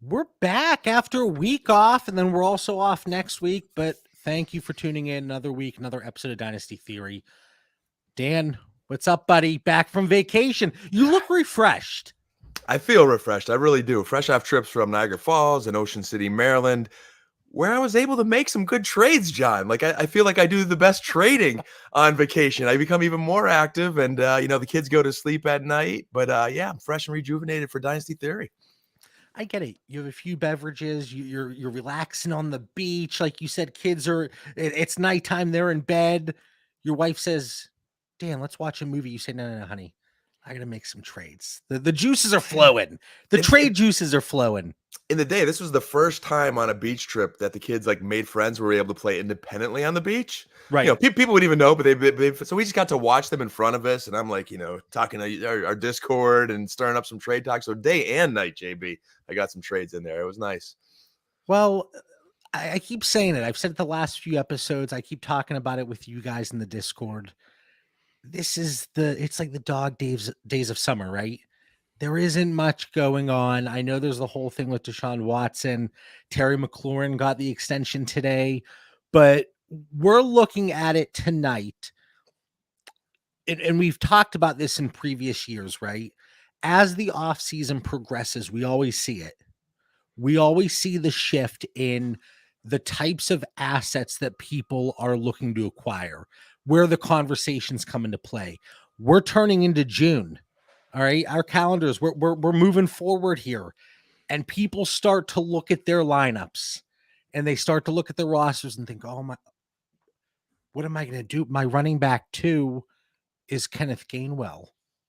We're back after a week off, and then we're also off next week. But thank you for tuning in another week, another episode of Dynasty Theory. Dan, what's up, buddy? Back from vacation. You look refreshed. I feel refreshed. I really do. Fresh off trips from Niagara Falls and Ocean City, Maryland, where I was able to make some good trades, John. Like I feel like I do the best trading on vacation. I become even more active, and the kids go to sleep at night. But yeah, I'm fresh and rejuvenated for Dynasty Theory. I get it. You have a few beverages. You're relaxing on the beach, like you said. Kids are. It's nighttime. They're in bed. Your wife says, "Dan, let's watch a movie." You say, "No, no, no, honey. I gotta make some trades. The juices are flowing. The trade juices are flowing." In the day, this was the first time on a beach trip that the kids like made friends, were able to play independently on the beach. Right. People would even know, but they so we just got to watch them in front of us, and I'm like, talking to our Discord and stirring up some trade talk. So day and night, JB, I got some trades in there. It was nice. Well, I keep saying it. I've said it the last few episodes. I keep talking about it with you guys in the Discord. It's like the dog days of summer, right? There isn't much going on. I know there's the whole thing with Deshaun Watson. Terry McLaurin got the extension today, but we're looking at it tonight. And we've talked about this in previous years, right? As the offseason progresses, we always see it. We always see the shift in the types of assets that people are looking to acquire, where the conversations come into play. We're turning into June. All right. Our calendars, we're moving forward here. And people start to look at their lineups and they start to look at their rosters and think, oh my, what am I going to do? My running back 2 is Kenneth Gainwell.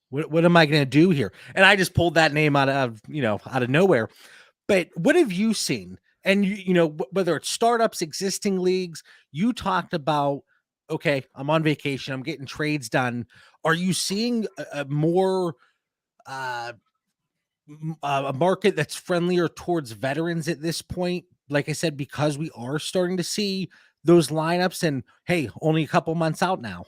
What am I going to do here? And I just pulled that name out of nowhere. But what have you seen? And whether it's startups, existing leagues, you talked about, okay, I'm on vacation, I'm getting trades done. Are you seeing a more a market that's friendlier towards veterans at this point? Like I said, because we are starting to see those lineups, and hey, only a couple months out now.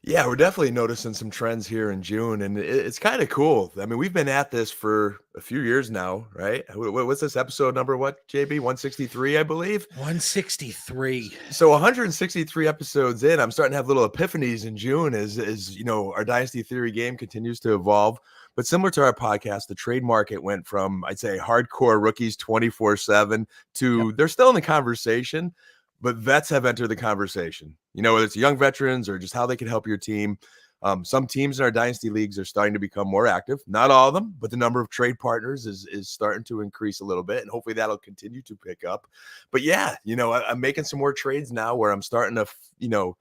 Yeah, we're definitely noticing some trends here in June, and it's kind of cool. I mean, we've been at this for a few years now, right? What's this episode number? What, JB? 163, I believe. 163. So 163 episodes in, I'm starting to have little epiphanies in June as our Dynasty Theory game continues to evolve. But similar to our podcast, the trade market went from, I'd say, hardcore rookies 24/7 to They're still in the conversation, but vets have entered the conversation. Whether it's young veterans or just how they can help your team. Some teams in our dynasty leagues are starting to become more active. Not all of them, but the number of trade partners is starting to increase a little bit, and hopefully that'll continue to pick up. But yeah, I'm making some more trades now where I'm starting to,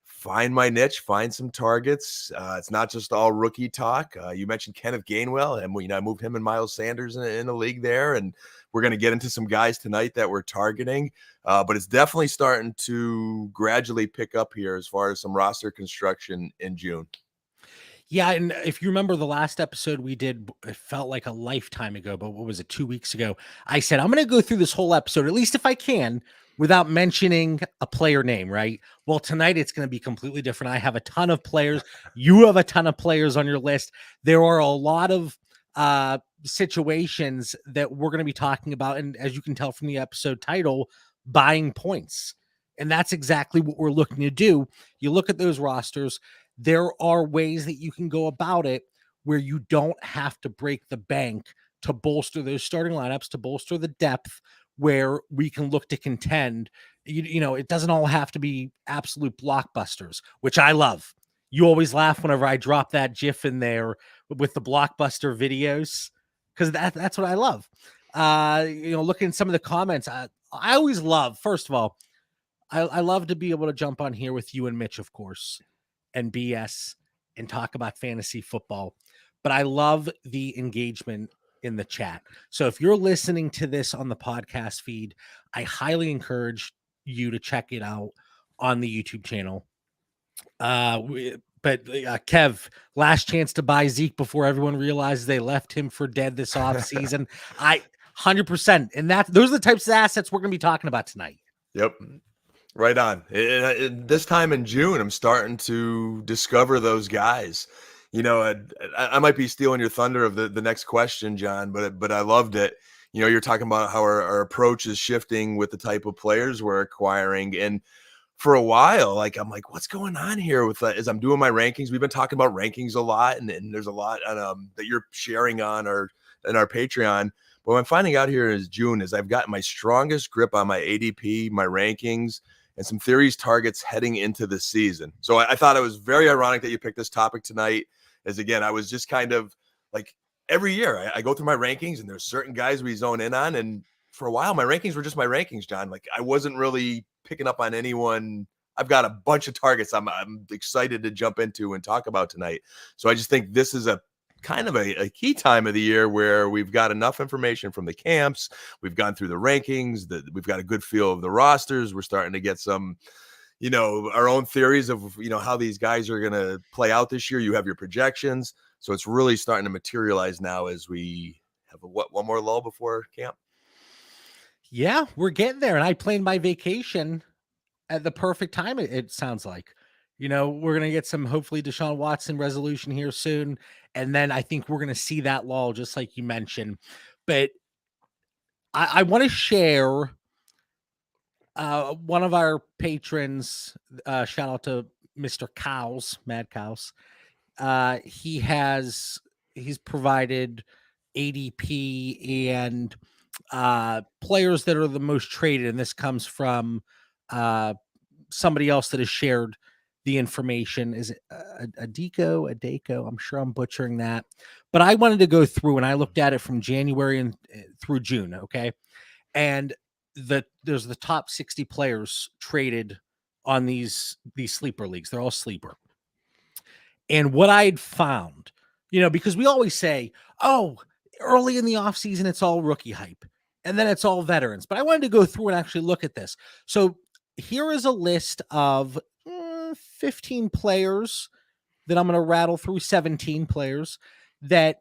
find my niche, find some targets. It's not just all rookie talk. You mentioned Kenneth Gainwell, and I moved him and Miles Sanders in the league there, and we're going to get into some guys tonight that we're targeting. But it's definitely starting to gradually pick up here as far as some roster construction in June. Yeah, and if you remember the last episode we did, it felt like a lifetime ago, but what was it, 2 weeks ago? I said, I'm going to go through this whole episode, at least if I can, without mentioning a player name, right? Well, tonight it's going to be completely different. I have a ton of players. You have a ton of players on your list. There are a lot of situations that we're going to be talking about. And as you can tell from the episode title, buying points. And that's exactly what we're looking to do. You look at those rosters, there are ways that you can go about it where you don't have to break the bank to bolster those starting lineups, to bolster the depth, where we can look to contend. It doesn't all have to be absolute blockbusters, which I love. You always laugh whenever I drop that GIF in there with the blockbuster videos, because that's what I love. Looking at some of the comments, I always love, first of all, I love to be able to jump on here with you and Mitch, of course, and BS and talk about fantasy football. But I love the engagement in the chat. So if you're listening to this on the podcast feed, I highly encourage you to check it out on the YouTube channel. But Kev, last chance to buy Zeke before everyone realizes they left him for dead this offseason. 100%. And those are the types of assets we're going to be talking about tonight. Yep. Right on. This time in June, I'm starting to discover those guys. I might be stealing your thunder of the next question, John, but I loved it. You're talking about how our approach is shifting with the type of players we're acquiring. And for a while, like, I'm like, what's going on here with as I'm doing my rankings? We've been talking about rankings a lot, and there's a lot on, that you're sharing on our Patreon. But what I'm finding out here is June is I've gotten my strongest grip on my ADP, my rankings, and some theories targets heading into the season. So I thought it was very ironic that you picked this topic tonight. As again, I was just kind of like, every year I go through my rankings and there's certain guys we zone in on. And for a while, my rankings were just my rankings, John. Like, I wasn't really picking up on anyone. I've got a bunch of targets I'm excited to jump into and talk about tonight. So I just think this is a kind of a key time of the year where we've got enough information from the camps. We've gone through the rankings, that we've got a good feel of the rosters. We're starting to get some, our own theories of, how these guys are going to play out this year. You have your projections. So it's really starting to materialize now as we have one more lull before camp. Yeah, we're getting there. And I planned my vacation at the perfect time. It sounds like, we're going to get some, hopefully, Deshaun Watson resolution here soon. And then I think we're going to see that lull, just like you mentioned. But I want to share one of our patrons, shout out to Mr. Cows, Mad Cows. He's provided ADP and players that are the most traded, and this comes from somebody else that has shared the information. Is it Adeko? I'm sure I'm butchering that, but I wanted to go through and I looked at it from January and through June. Okay, and there's the top 60 players traded on these sleeper leagues. They're all sleeper. And what I had found, because we always say, oh, early in the offseason, it's all rookie hype. And then it's all veterans. But I wanted to go through and actually look at this. So here is a list of 15 players that I'm going to rattle through, 17 players that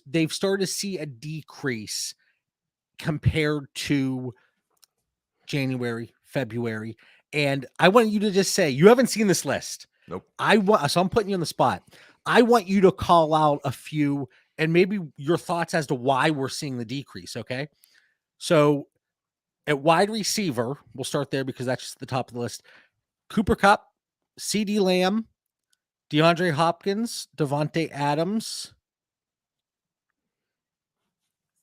they've started to see a decrease compared to January, February. And I want you to just say, you haven't seen this list. Nope. So I'm putting you on the spot. I want you to call out a few and maybe your thoughts as to why we're seeing the decrease. Okay. So at wide receiver, we'll start there because that's just the top of the list. Cooper Kupp, CeeDee Lamb, DeAndre Hopkins, Devontae Adams.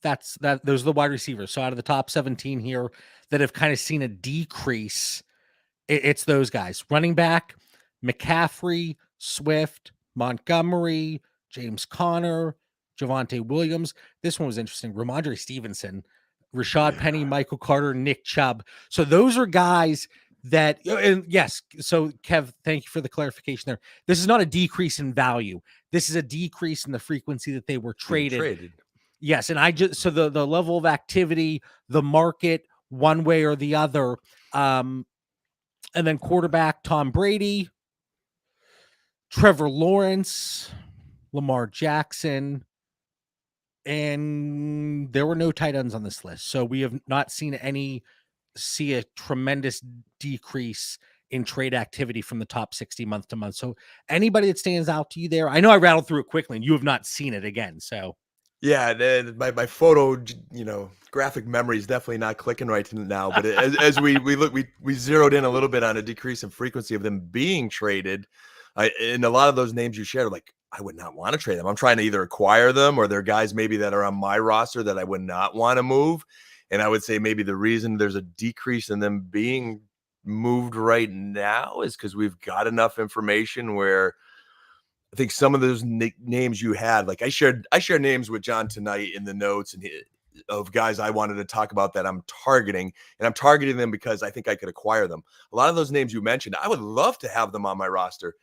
Those are the wide receivers. So out of the top 17 here that have kind of seen a decrease, it's those guys. Running back, McCaffrey, Swift, Montgomery, James Conner, Javonte Williams. This one was interesting. Ramondre Stevenson, Rashad Penny, Michael Carter, Nick Chubb. So those are guys that, and yes. So Kev, thank you for the clarification there. This is not a decrease in value. This is a decrease in the frequency that they were traded. Yes. And so the level of activity, the market, one way or the other. And then quarterback, Tom Brady, Trevor Lawrence, Lamar Jackson, and there were no tight ends on this list. So we have not seen see a tremendous decrease in trade activity from the top 60 month to month. So anybody that stands out to you there, I know I rattled through it quickly and you have not seen it again. So yeah, my photo, graphic memory is definitely not clicking right now. But as we look, we zeroed in a little bit on a decrease in frequency of them being traded. And a lot of those names you shared, like, I would not want to trade them. I'm trying to either acquire them or they're guys maybe that are on my roster that I would not want to move. And I would say maybe the reason there's a decrease in them being moved right now is because we've got enough information where I think some of those names you had, like I shared names with John tonight in the notes and of guys I wanted to talk about that I'm targeting, and I'm targeting them because I think I could acquire them. A lot of those names you mentioned, I would love to have them on my roster,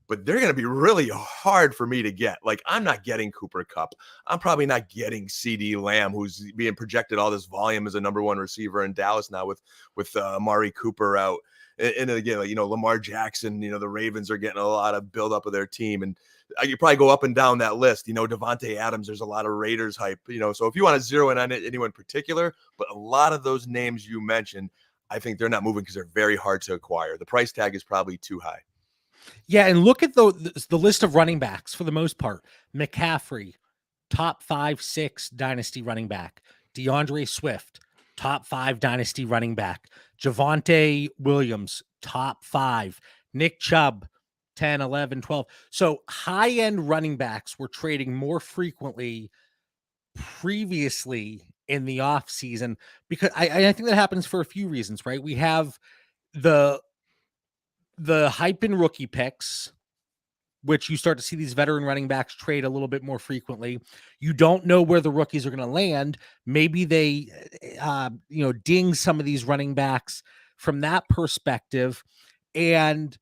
but they're going to be really hard for me to get. Like, I'm not getting Cooper Kupp. I'm probably not getting CeeDee Lamb, who's being projected all this volume as a number one receiver in Dallas now with Amari Cooper out. And again, Lamar Jackson, the Ravens are getting a lot of buildup of their team. And you probably go up and down that list. Devontae Adams, there's a lot of Raiders hype. So if you want to zero in on anyone in particular, but a lot of those names you mentioned, I think they're not moving because they're very hard to acquire. The price tag is probably too high. Yeah, and look at the list of running backs for the most part. McCaffrey, top 5-6 dynasty running back. DeAndre Swift, top 5 dynasty running back. Javonte Williams, top 5. Nick Chubb, 10, 11, 12. So high-end running backs were trading more frequently previously in the offseason because I think that happens for a few reasons, right? We have the hype in rookie picks, which you start to see these veteran running backs trade a little bit more frequently. You don't know where the rookies are going to land. Maybe they, ding some of these running backs from that perspective. And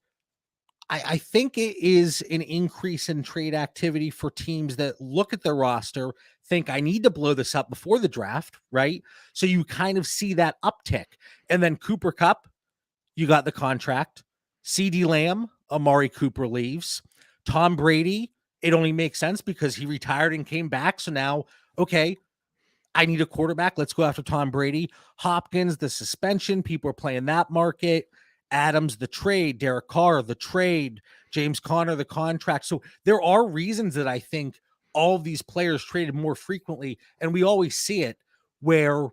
I think it is an increase in trade activity for teams that look at their roster, think I need to blow this up before the draft, right? So you kind of see that uptick. And then Cooper Kupp, you got the contract. CD Lamb, Amari Cooper leaves. Tom Brady, it only makes sense because he retired and came back. So now, okay, I need a quarterback. Let's go after Tom Brady. Hopkins, the suspension. People are playing that market. Adams, the trade. Derek Carr, the trade. James Conner, the contract. So there are reasons that I think all of these players traded more frequently. And we always see it where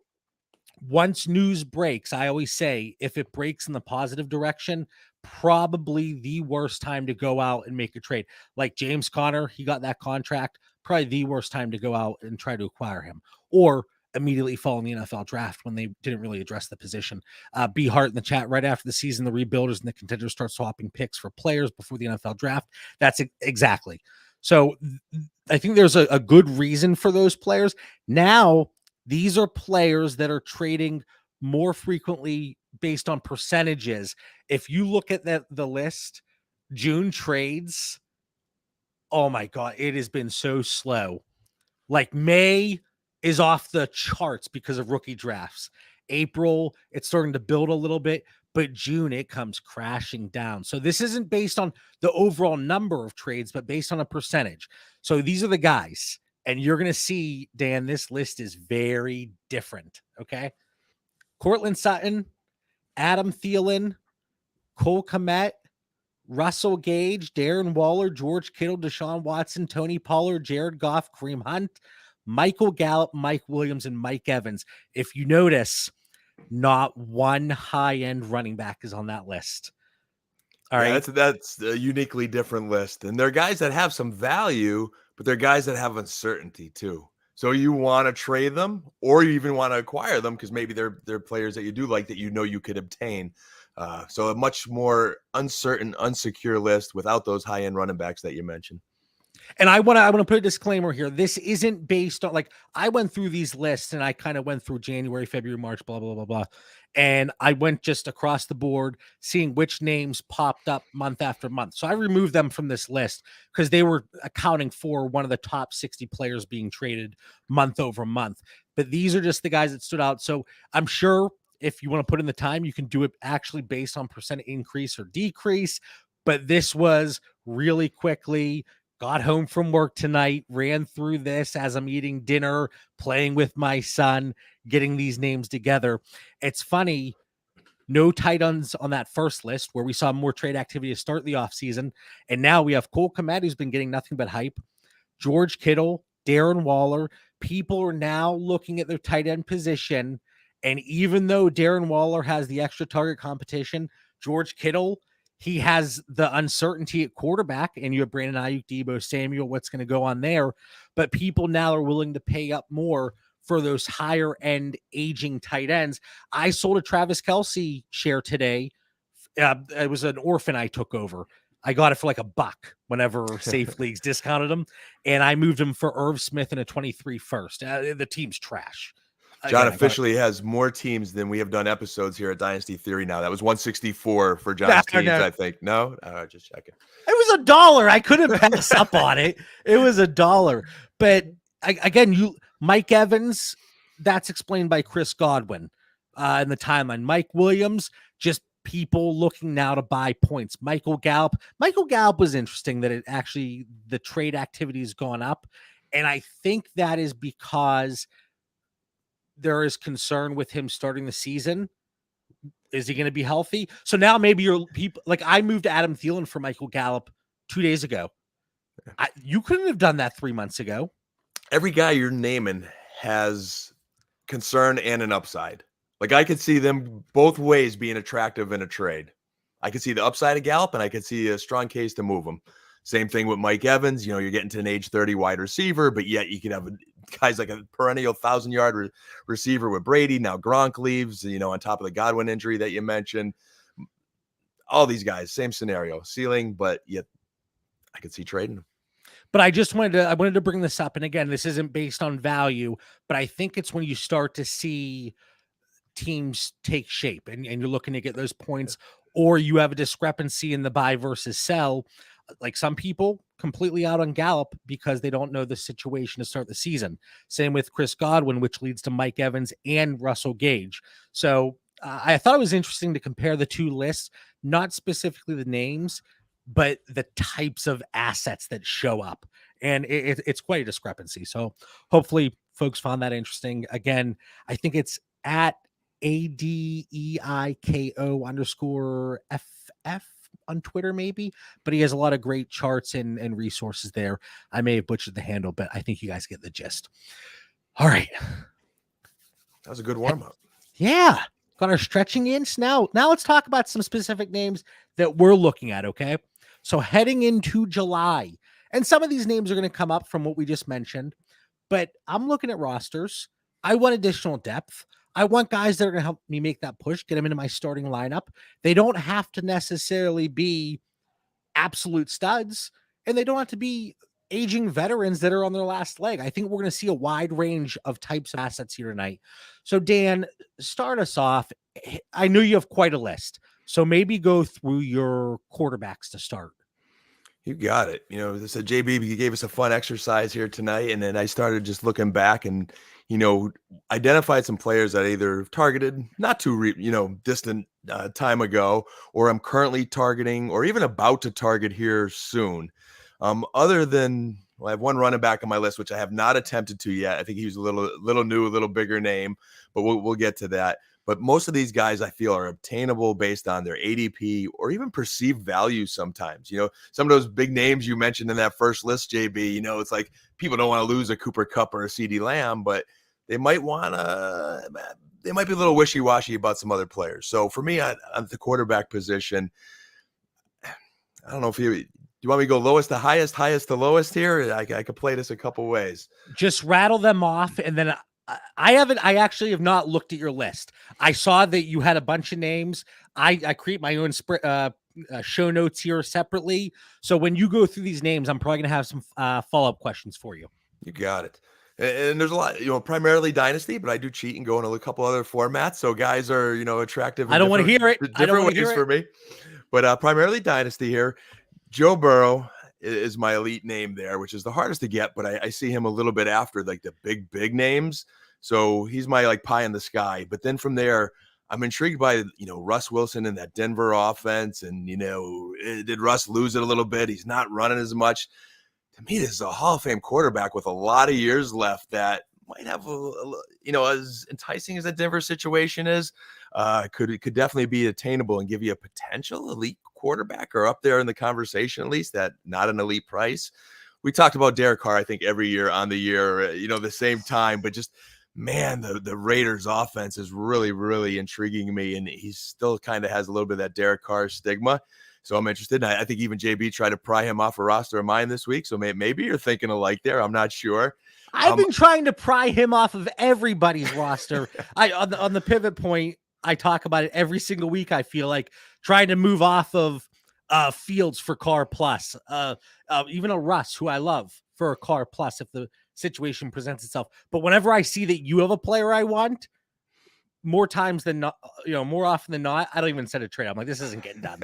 once news breaks, I always say if it breaks in the positive direction, probably the worst time to go out and make a trade. Like James Conner, he got that contract, probably the worst time to go out and try to acquire him, or immediately following the NFL draft when they didn't really address the position. B Hart in the chat, right after the season, the rebuilders and the contenders start swapping picks for players before the NFL draft. That's exactly. So I think there's a good reason for those players. Now, these are players that are trading more frequently based on percentages. If you look at the list, June trades, oh my God, it has been so slow. Like May is off the charts because of rookie drafts. April, it's starting to build a little bit, but June, it comes crashing down. So this isn't based on the overall number of trades, but based on a percentage. So these are the guys. And you're going to see, Dan, this list is very different. Okay. Cortland Sutton, Adam Thielen, Cole Kmet, Russell Gage, Darren Waller, George Kittle, Deshaun Watson, Tony Pollard, Jared Goff, Kareem Hunt, Michael Gallup, Mike Williams, and Mike Evans. If you notice, not one high-end running back is on that list. All right. That's a uniquely different list. And they're guys that have some value, but they're guys that have uncertainty too. So you want to trade them, or you even want to acquire them because maybe they're players that you do like that you could obtain. So a much more uncertain, unsecure list without those high-end running backs that you mentioned. And I want to put a disclaimer here. This isn't based on, like, I went through these lists and I kind of went through January, February, March, blah, blah, blah, blah. And I went just across the board, seeing which names popped up month after month. So I removed them from this list because they were accounting for one of the top 60 players being traded month over month. But these are just the guys that stood out. So I'm sure if you want to put in the time, you can do it actually based on percent increase or decrease. But this was really quickly. Got home from work tonight, ran through this as I'm eating dinner, playing with my son, getting these names together. It's funny, no tight ends on that first list where we saw more trade activity to start the offseason. And now we have Cole Kmet, who's been getting nothing but hype, George Kittle, Darren Waller. People are now looking at their tight end position. And even though Darren Waller has the extra target competition, George Kittle, he has the uncertainty at quarterback, and you have Brandon Ayuk, Deebo Samuel, what's going to go on there. But people now are willing to pay up more for those higher end aging tight ends. I sold a Travis Kelce share today. It was an orphan I took over. I got it for like $1 whenever Safe Leagues discounted him. And I moved him for Irv Smith in a 23 first. The team's trash. John officially has more teams than we have done episodes here at Dynasty Theory now. That was 164 for John's teams, I think. No? Just checking. It was $1. I couldn't pass up on it. It was $1. But again, Mike Evans, that's explained by Chris Godwin in the timeline. Mike Williams, just people looking now to buy points. Michael Gallup was interesting that the trade activity has gone up. And I think that is because there is concern with him starting the season. Is he going to be healthy? So now maybe your people, like I moved Adam Thielen for Michael Gallup 2 days ago. You couldn't have done that 3 months ago. Every guy you're naming has concern and an upside. Like I could see them both ways being attractive in a trade. I could see the upside of Gallup, and I could see a strong case to move him. Same thing with Mike Evans. You're getting to an age 30 wide receiver, but yet you could have guys like a perennial 1,000-yard receiver with Brady. Now Gronk leaves, on top of the Godwin injury that you mentioned. All these guys, same scenario, ceiling, but yet I could see trading them. But I wanted to bring this up. And again, this isn't based on value, but I think it's when you start to see teams take shape and you're looking to get those points, or you have a discrepancy in the buy versus sell. Like some people completely out on Gallup because they don't know the situation to start the season. Same with Chris Godwin, which leads to Mike Evans and Russell Gage. So I thought it was interesting to compare the two lists, not specifically the names, but the types of assets that show up. And it's quite a discrepancy. So hopefully folks found that interesting. Again, I think it's at ADEIKO_FF on Twitter, maybe, but he has a lot of great charts and resources there. I may have butchered the handle, but I think you guys get the gist. All right. That was a good warm-up. Yeah. Got our stretching inch. Now let's talk about some specific names that we're looking at. Okay. So heading into July, and some of these names are going to come up from what we just mentioned, but I'm looking at rosters. I want additional depth. I want guys that are going to help me make that push, get them into my starting lineup. They don't have to necessarily be absolute studs, and they don't have to be aging veterans that are on their last leg. I think we're going to see a wide range of types of assets here tonight. So Dan, start us off. I know you have quite a list, so maybe go through your quarterbacks to start. You got it. So JB gave us a fun exercise here tonight, and then I started just looking back and, identified some players that I either targeted not too, distant time ago, or I'm currently targeting, or even about to target here soon. Other than, I have one running back on my list, which I have not attempted to yet. I think he was a little new, a little bigger name, but we'll get to that. But most of these guys I feel are obtainable based on their ADP or even perceived value sometimes. Some of those big names you mentioned in that first list, JB, it's like people don't want to lose a Cooper Kupp or a CeeDee Lamb, but they might be a little wishy-washy about some other players. So for me, on the quarterback position, I don't know if you want me to go lowest to highest, highest to lowest here? I could play this a couple ways. Just rattle them off, and then I actually have not looked at your list. I saw that you had a bunch of names. I create my own show notes here separately. So when you go through these names, I'm probably going to have some follow-up questions for you. You got it. And there's a lot, primarily Dynasty, but I do cheat and go in a couple other formats. So guys are, attractive. I don't want to hear it. Different ways for me. But primarily Dynasty here. Joe Burrow is my elite name there, which is the hardest to get, but I see him a little bit after like the big names. So he's my like pie in the sky. But then from there, I'm intrigued by, Russ Wilson and that Denver offense. And, did Russ lose it a little bit? He's not running as much. To me, this is a Hall of Fame quarterback with a lot of years left that might have, as enticing as that Denver situation is, could definitely be attainable and give you a potential elite quarterback, or up there in the conversation, at least, at not an elite price. We talked about Derek Carr, I think, every year on the year, the same time, but just, man, the Raiders offense is really, really intriguing me. And he still kind of has a little bit of that Derek Carr stigma. So I'm interested. And I think even JB tried to pry him off a roster of mine this week. So maybe you're thinking alike there. I'm not sure. I've been trying to pry him off of everybody's roster. On the pivot point, I talk about it every single week. I feel like trying to move off of Fields for Carr plus, even a Russ, who I love, for a Carr plus if the situation presents itself. But whenever I see that you have a player I want, more times than not, more often than not, I don't even set a trade. I'm like, this isn't getting done.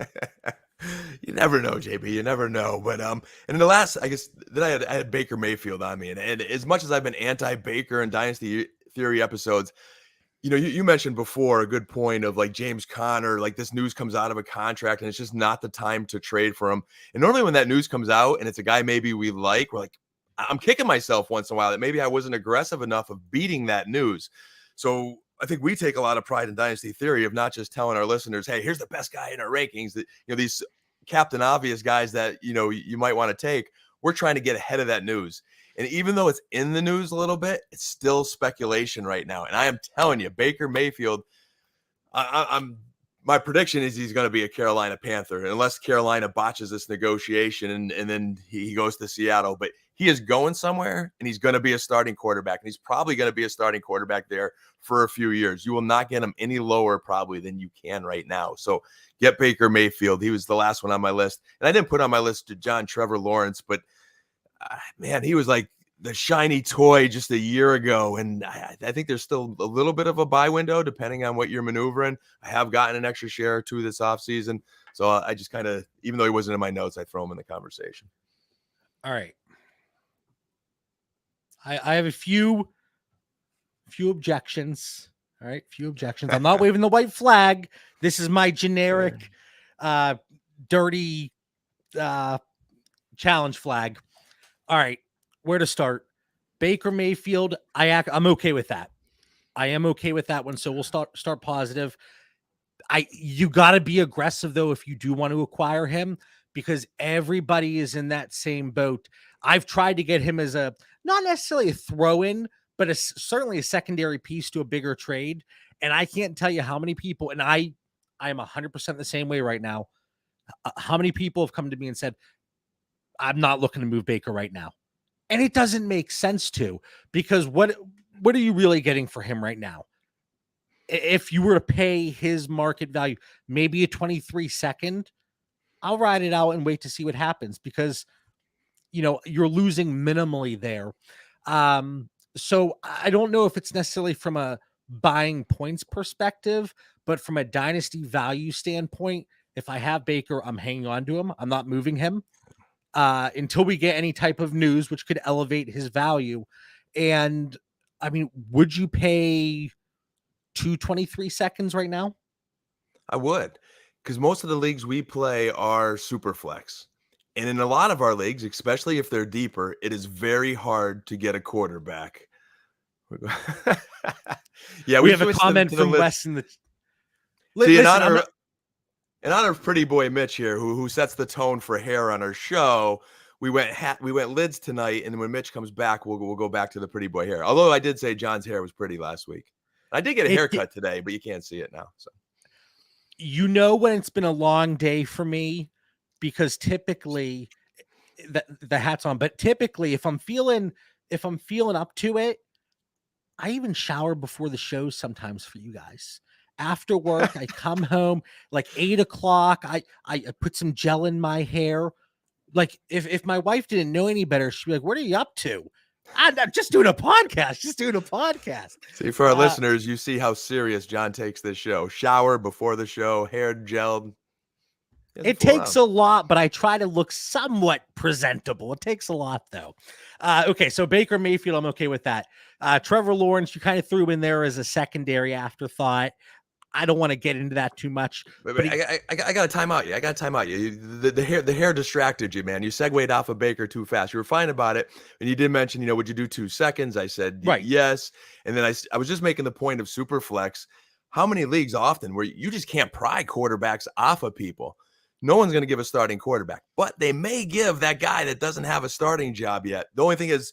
You never know, JB. You never know. But and in the last, I guess, then I had Baker Mayfield on me, and as much as I've been anti-Baker and Dynasty Theory episodes, you mentioned before a good point of like James Conner, like this news comes out of a contract and it's just not the time to trade for him. And normally when that news comes out and it's a guy maybe we like, we're like, I'm kicking myself once in a while that maybe I wasn't aggressive enough of beating that news. So I think we take a lot of pride in Dynasty Theory of not just telling our listeners, hey, here's the best guy in our rankings, that, these Captain Obvious guys that, you might want to take. We're trying to get ahead of that news. And even though it's in the news a little bit, it's still speculation right now. And I am telling you, Baker Mayfield, I'm my prediction is he's going to be a Carolina Panther unless Carolina botches this negotiation and then he goes to Seattle. But he is going somewhere, and he's going to be a starting quarterback, and he's probably going to be a starting quarterback there for a few years. You will not get him any lower probably than you can right now. So get Baker Mayfield. He was the last one on my list, and I didn't put on my list to John Trevor Lawrence, but man, he was like the shiny toy just a year ago. And I think there's still a little bit of a buy window depending on what you're maneuvering. I have gotten an extra share or two this offseason. So I just kind of, even though he wasn't in my notes, I throw him in the conversation. All right. I have a few objections. All right. Few objections. I'm not waving the white flag. This is my generic, dirty challenge flag. All right. Where to start? Baker Mayfield. I'm okay with that. I am okay with that one. So we'll start positive. You got to be aggressive though if you do want to acquire him, because everybody is in that same boat. I've tried to get him as not necessarily a throw-in, but certainly a secondary piece to a bigger trade. And I can't tell you how many people, and I am 100% the same way right now. How many people have come to me and said, I'm not looking to move Baker right now. And it doesn't make sense to, because what are you really getting for him right now? If you were to pay his market value, maybe a 23 second, I'll ride it out and wait to see what happens, because, you're losing minimally there. So I don't know if it's necessarily from a buying points perspective, but from a dynasty value standpoint, if I have Baker, I'm hanging on to him. I'm not moving him until we get any type of news, which could elevate his value. And I mean, would you pay 223 seconds right now? I would, because most of the leagues we play are super flex. And in a lot of our leagues, especially if they're deeper, it is very hard to get a quarterback. Yeah, we have a comment from Wes in the. See, in honor of Pretty Boy Mitch here, who sets the tone for hair on our show, we went lids tonight, and when Mitch comes back, we'll go back to the Pretty Boy hair. Although I did say John's hair was pretty last week. I did get a haircut today, but you can't see it now. So when it's been a long day for me, because typically the hat's on, but typically if I'm feeling up to it, I even shower before the show sometimes for you guys. After work, I come home like 8 o'clock. I put some gel in my hair. Like if my wife didn't know any better, she'd be like, "What are you up to?" I'm just doing a podcast. See, for our listeners, you see how serious John takes this show. Shower before the show, hair gelled. It takes a lot, but I try to look somewhat presentable. It takes a lot, though. Okay, so Baker Mayfield, I'm okay with that. Trevor Lawrence, you kind of threw in there as a secondary afterthought. I don't want to get into that too much. But I got to time out you. The hair distracted you, man. You segued off of Baker too fast. You were fine about it. And you did mention, would you do 2 seconds? I said, right. Yes. And then I was just making the point of super flex. How many leagues often where you just can't pry quarterbacks off of people? No one's going to give a starting quarterback, but they may give that guy that doesn't have a starting job yet. The only thing is,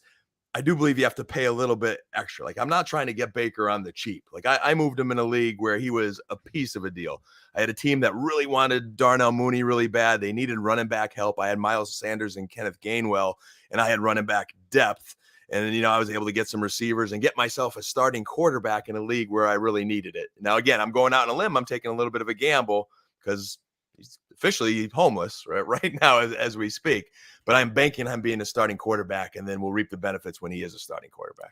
I do believe you have to pay a little bit extra. Like, I'm not trying to get Baker on the cheap. Like, I moved him in a league where he was a piece of a deal. I had a team that really wanted Darnell Mooney really bad. They needed running back help. I had Miles Sanders and Kenneth Gainwell, and I had running back depth. And then, I was able to get some receivers and get myself a starting quarterback in a league where I really needed it. Now, again, I'm going out on a limb. I'm taking a little bit of a gamble because he's officially homeless right now as we speak, but I'm banking on being a starting quarterback, and then we'll reap the benefits when he is a starting quarterback.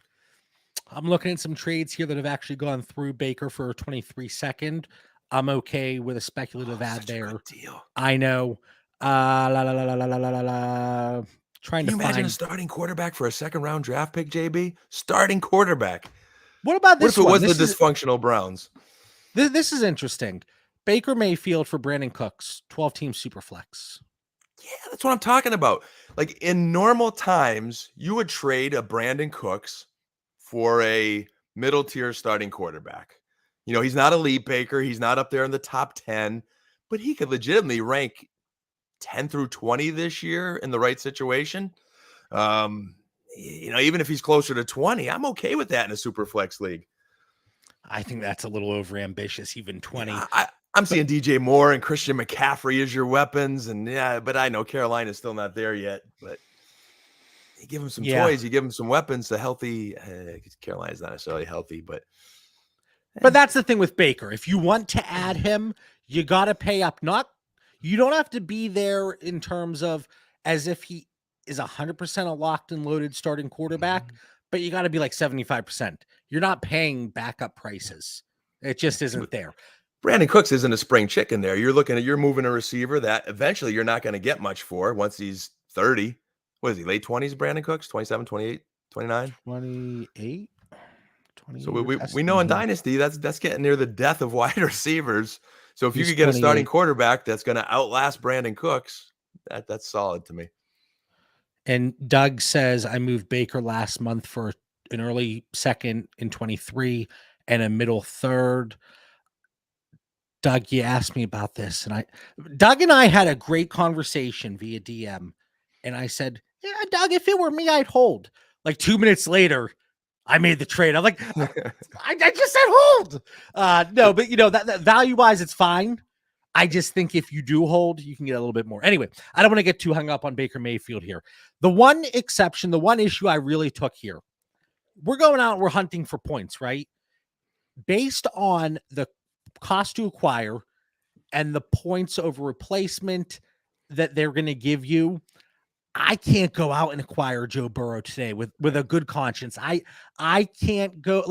I'm looking at some trades here that have actually gone through Baker for a 23 second. I'm okay with a speculative ad there. Deal. I know. Trying Can you imagine a starting quarterback for a second round draft pick, JB? Starting quarterback. What about this? What if it was the dysfunctional Browns? This is interesting. Baker Mayfield for Brandon Cooks, 12-team Superflex. Yeah, that's what I'm talking about. Like, in normal times, you would trade a Brandon Cooks for a middle-tier starting quarterback. He's not elite Baker. He's not up there in the top 10, but he could legitimately rank 10 through 20 this year in the right situation. even if he's closer to 20, I'm okay with that in a super flex league. I think that's a little overambitious, even 20. I'm seeing DJ Moore and Christian McCaffrey as your weapons, and but I know Carolina's still not there yet. But you give them some toys, you give them some weapons. The healthy Carolina's not necessarily healthy, but that's the thing with Baker. If you want to add him, you got to pay up. You don't have to be there in terms of as if he is 100% a locked and loaded starting quarterback, but you got to be like 75%. You're not paying backup prices. It just isn't there. Brandon Cooks isn't a spring chicken there. You're moving a receiver that eventually you're not going to get much for once he's 30. What is he, late 20s, Brandon Cooks? 27, 28, 29? 28? So we know in Dynasty, that's getting near the death of wide receivers. So if you could get a starting quarterback that's going to outlast Brandon Cooks, that's solid to me. And Doug says, I moved Baker last month for an early second in 23 and a middle third. Doug, you asked me about this, and Doug and I had a great conversation via DM, and I said, yeah, Doug, if it were me, I'd hold. Like 2 minutes later, I made the trade. I'm like, I just said hold. No, but that value-wise, it's fine. I just think if you do hold, you can get a little bit more. Anyway, I don't want to get too hung up on Baker Mayfield here. The one exception, the one issue I really took here, we're going out and we're hunting for points, right? Based on the cost to acquire and the points over replacement that they're going to give you, I can't go out and acquire Joe Burrow today with a good conscience. I can't go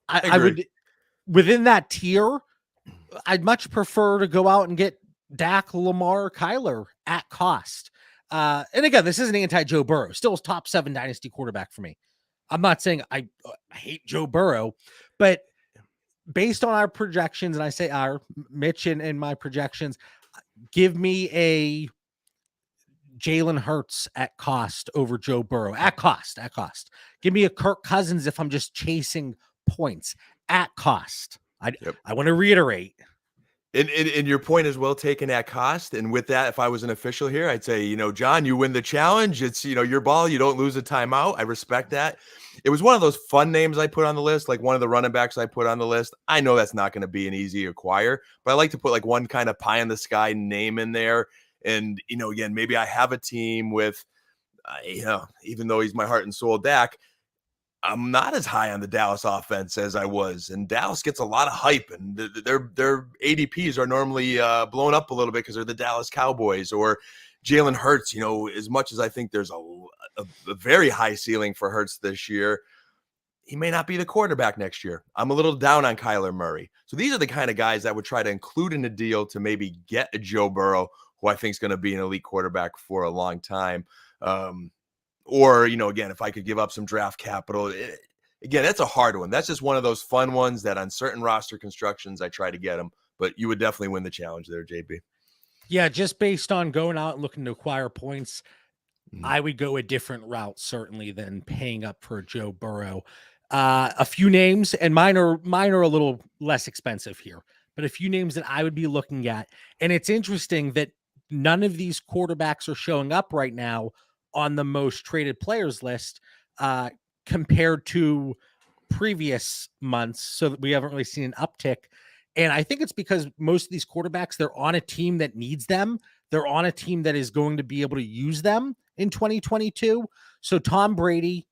I would within that tier. I'd much prefer to go out and get Dak, Lamar, Kyler at cost. And again, this isn't anti-Joe Burrow. Still top 7 dynasty quarterback for me. I'm not saying I hate Joe Burrow, but based on our projections, and I say our Mitch and my projections, give me a Jalen Hurts at cost over Joe Burrow at cost. Give me a Kirk Cousins if I'm just chasing points at cost. I want to reiterate. And your point is well taken at cost. And with that, if I was an official here, I'd say, John, you win the challenge. It's, your ball. You don't lose a timeout. I respect that. It was one of those fun names I put on the list, like one of the running backs I put on the list. I know that's not going to be an easy acquire, but I like to put like one kind of pie in the sky name in there. And, again, maybe I have a team with, even though he's my heart and soul, Dak, I'm not as high on the Dallas offense as I was, and Dallas gets a lot of hype, and their ADPs are normally blown up a little bit because they're the Dallas Cowboys. Or Jalen Hurts, as much as I think there's a very high ceiling for Hurts this year, he may not be the quarterback next year. I'm a little down on Kyler Murray. So these are the kind of guys that would try to include in a deal to maybe get a Joe Burrow, who I think is going to be an elite quarterback for a long time. Or, again, if I could give up some draft capital, again, that's a hard one. That's just one of those fun ones that on certain roster constructions, I try to get them. But you would definitely win the challenge there, JB. Yeah, just based on going out and looking to acquire points, I would go a different route, certainly, than paying up for Joe Burrow. A few names, and mine are a little less expensive here, but a few names that I would be looking at. And it's interesting that none of these quarterbacks are showing up right now on the most traded players list compared to previous months, so that we haven't really seen an uptick. And I think it's because most of these quarterbacks, they're on a team that needs them. They're on a team that is going to be able to use them in 2022. So Tom Brady,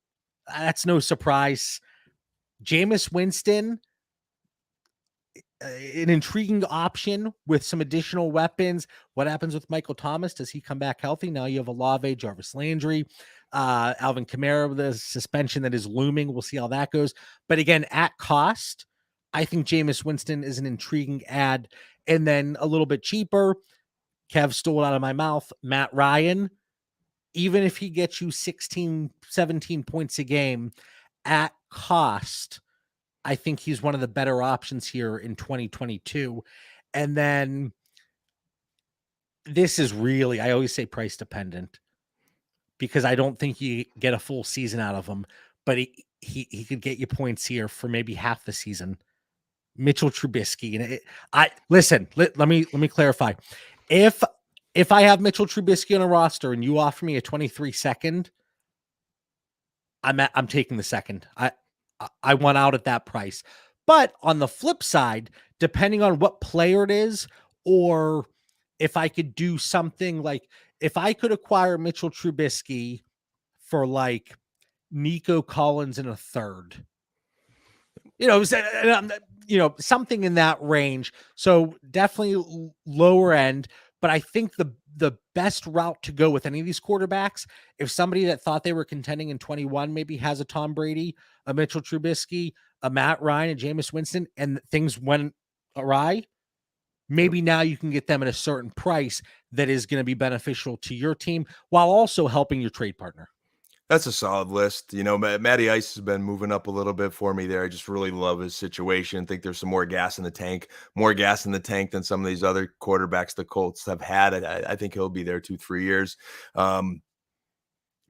that's no surprise. Jameis Winston, an intriguing option with some additional weapons. What happens with Michael Thomas? Does he come back healthy? Now you have Olave, Jarvis Landry, Alvin Kamara with the suspension that is looming. We'll see how that goes. But again, at cost, I think Jameis Winston is an intriguing add. And then a little bit cheaper, Kev stole it out of my mouth, Matt Ryan. Even if he gets you 16, 17 points a game at cost, I think he's one of the better options here in 2022. And then this is really, I always say price dependent, because I don't think you get a full season out of him, but he could get you points here for maybe half the season. Mitchell Trubisky. And let me clarify. If I have Mitchell Trubisky on a roster and you offer me a 23 second, I'm taking the second. I want out at that price. But on the flip side, depending on what player it is, or if I could do something like if I could acquire Mitchell Trubisky for like Nico Collins in a third, something in that range. So definitely lower end. But I think the best route to go with any of these quarterbacks, if somebody that thought they were contending in 21 maybe has a Tom Brady, a Mitchell Trubisky, a Matt Ryan, and Jameis Winston, and things went awry, maybe now you can get them at a certain price that is going to be beneficial to your team while also helping your trade partner. That's a solid list. Matty Ice has been moving up a little bit for me there. I just really love his situation. Think there's some more gas in the tank than some of these other quarterbacks the Colts have had. I think he'll be there 2-3 years.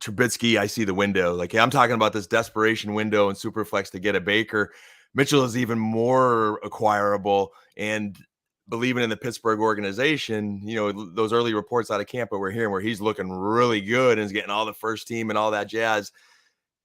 Trubisky, I see the window. Like, I'm talking about this desperation window in Superflex to get a Baker. Mitchell is even more acquirable, and believing in the Pittsburgh organization, those early reports out of camp that we're hearing where he's looking really good and is getting all the first team and all that jazz.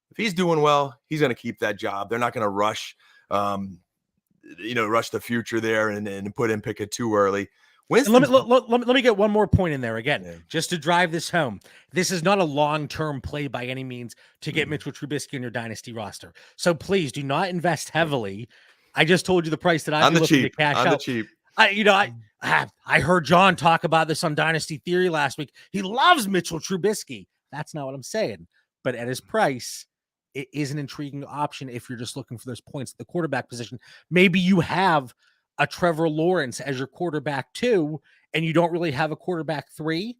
If he's doing well, he's going to keep that job. They're not going to rush the future there and put in Pickett too early. Let me get one more point in there again, just to drive this home. This is not a long-term play by any means to get Mitchell Trubisky in your dynasty roster. So please do not invest heavily. I just told you the price that I'm looking to cash out. On the cheap. I heard John talk about this on Dynasty Theory last week. He loves Mitchell Trubisky. That's not what I'm saying. But at his price, it is an intriguing option if you're just looking for those points at the quarterback position. Maybe you have a Trevor Lawrence as your quarterback 2, and you don't really have a quarterback 3.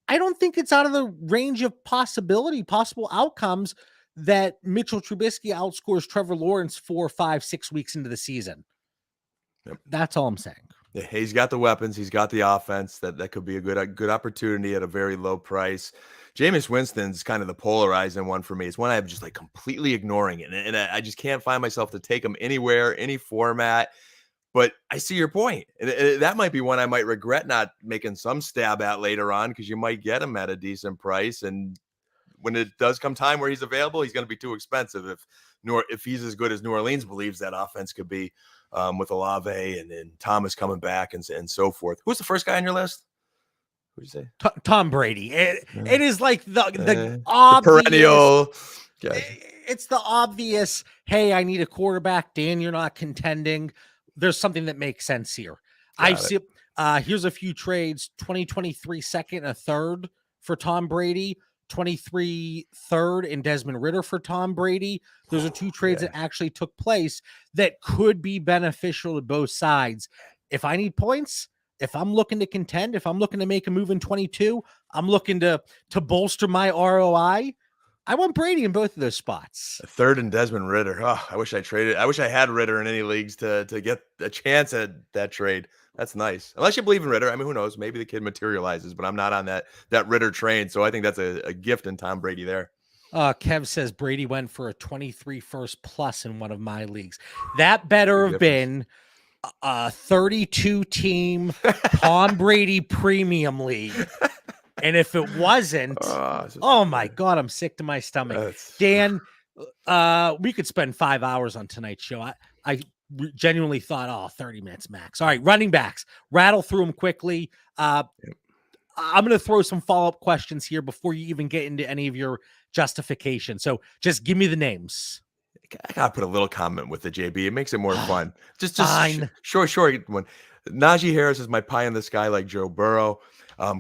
I don't think it's out of the range of possible outcomes that Mitchell Trubisky outscores Trevor Lawrence 4, 5, 6 weeks into the season. Yep. That's all I'm saying. Yeah, he's got the weapons. He's got the offense. That could be a good opportunity at a very low price. Jameis Winston's kind of the polarizing one for me. It's one I'm just like completely ignoring it. And I just can't find myself to take him anywhere, any format. But I see your point. That might be one I might regret not making some stab at later on, because you might get him at a decent price. And when it does come time where he's available, he's going to be too expensive. If he's as good as New Orleans believes that offense could be, with Olave and Thomas coming back and so forth. Who's the first guy on your list? Who'd you say? Tom Brady. It is like the obvious, perennial. It's the obvious, hey, I need a quarterback. Dan, you're not contending. There's something that makes sense here. Here's a few trades: 2023 second and a third for Tom Brady, 23 third and Desmond Ridder for Tom Brady. Those are two trades that actually took place that could be beneficial to both sides. If I need points, if I'm looking to contend, if I'm looking to make a move in 22, I'm looking to bolster my ROI. I want Brady in both of those spots. A third and Desmond Ridder. Oh, I wish I had Ridder in any leagues to get a chance at that trade. That's nice. Unless you believe in Ridder. I mean, who knows? Maybe the kid materializes, but I'm not on that Ridder train. So I think that's a gift in Tom Brady there. Kev says Brady went for a 23 first plus in one of my leagues. That better have been a 32 team Tom Brady premium league. And if it wasn't, oh my God, I'm sick to my stomach. Dan, we could spend 5 hours on tonight's show. I genuinely thought, 30 minutes max. All right, running backs. Rattle through them quickly. I'm going to throw some follow-up questions here before you even get into any of your justification. So just give me the names. I got to put a little comment with the JB. It makes it more fun. Just fine. Short one. Najee Harris is my pie in the sky like Joe Burrow.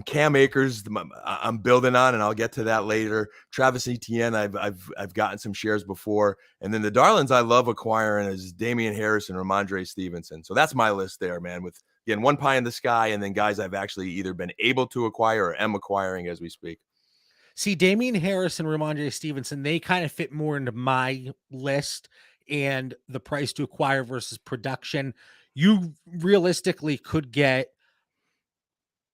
Cam Akers, I'm building on, and I'll get to that later. Travis Etienne, I've gotten some shares before, and then the darlings I love acquiring is Damian Harris and Ramondre Stevenson. So that's my list there, man. With again one pie in the sky, and then guys I've actually either been able to acquire or am acquiring as we speak. See, Damian Harris and Ramondre Stevenson, they kind of fit more into my list and the price to acquire versus production. You realistically could get